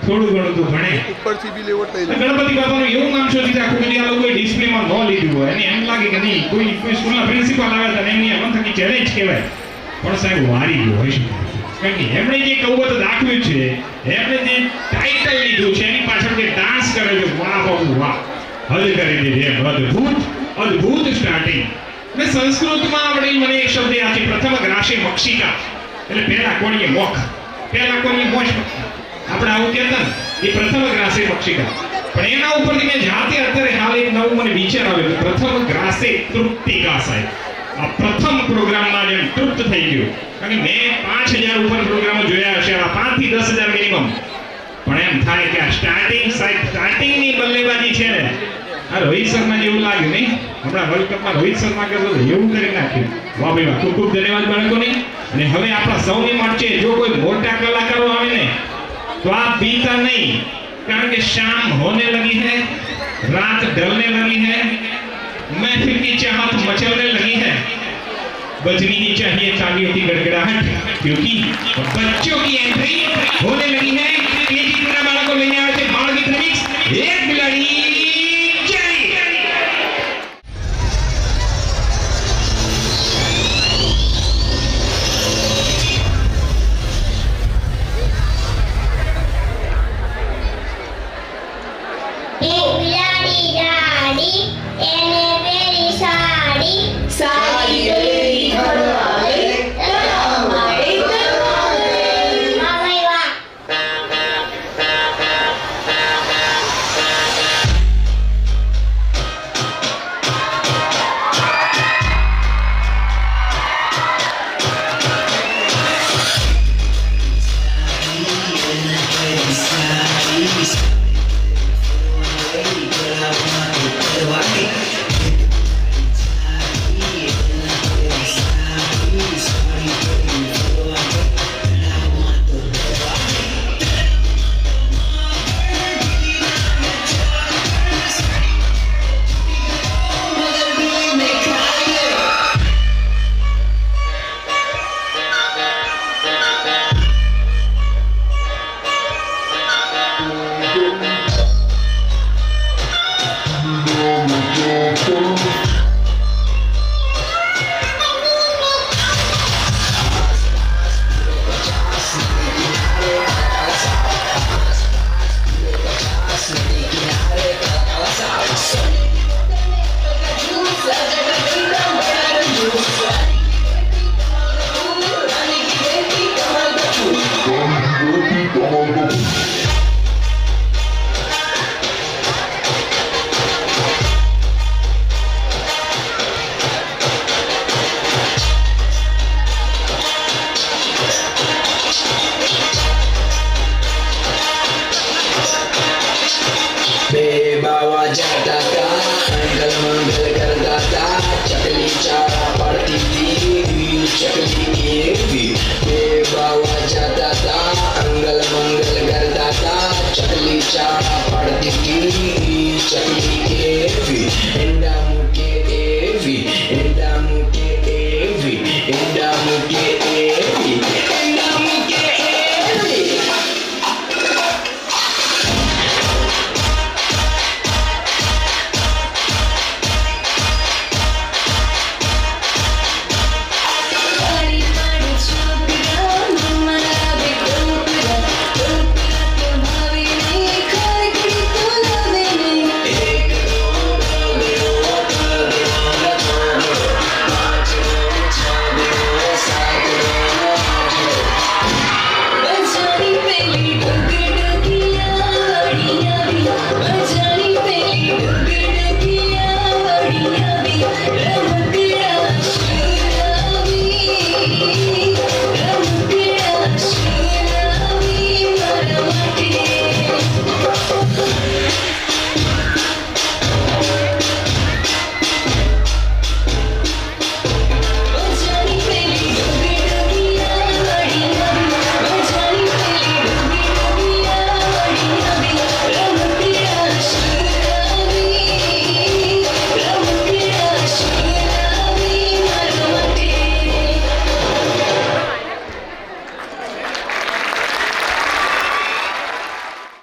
થોડું ઘણું તો ભણે ઉપરથી બી લેવટ થઈ જાય. ગણપતિ બાપાનું એવું નામ શોધી છે આખું બધી આ લોકોએ ડિસ્પ્લેમાં ન લીધું હોય અને એમ લાગે કે નહીં કોઈ સ્કૂલના પ્રિન્સિપાલ આવ્યા હતા એમની અમથકી ચેલેન્જ કહેવાય પણ સાહેબ વારી ગયો હોય છે કારણ કે એમણે જે કૌવત દાખવ્યું છે એમણે જે ટાઇટલ લીધું છે એની પાછળ જે ડાન્સ કરે છે વાહ બાબુ વાહ હદ કરી દીધી એમ અદ્ભુત સ્ટાર્ટિંગ મેં સંસ્કૃતમાં વળી મને એક શબ્દ યાદ છે પ્રથમ ગ્રાસે મક્ષિકા એટલે પહેલા કોણીએ મોખ પહેલા કોણીએ મોજ આપણે આવું કહેતા ને એ પ્રથમ ગ્રાસે મક્ષિકા પણ એના ઉપરથી મેં જાતે અત્યારે હાલ એક નવું મને વિચાર આવ્યો પ્રથમ ગ્રાસે તૃપ્તિકા સાહેબ આ પ્રથમ પ્રોગ્રામમાં જેમ તૃપ્ત થઈ ગયું કારણ કે મેં 5000 ઉપર પ્રોગ્રામો જોયા હશે આ 5 થી 10000 મિનિમમ પણ એમ થાય કે આ સ્ટાર્ટિંગની બલ્લેબાજી છે ને આ રોહિત શર્મા જેવું લાગ્યું નહીં હમણાં વર્લ્ડ કપમાં રોહિત શર્મા કરતો એવું કરી નાખ્યું વાહ ભાઈ વાહ ખૂબ ધન્યવાદ બાળકોને અને હવે આપણા સૌની માટે જો કોઈ મોટા કલાકારો આવે ને तो आप बीता नहीं कारण के शाम होने लगी है रात ढलने लगी है महफिल की चाहत मचलने लगी है बजनी ही चाहिए तालियों की गड़गड़ाहट क्योंकि बच्चों की एंट्री होने लगी है केजी 3 बालकों लेने आए थे बाल की रिमिक्स एक खिलाड़ी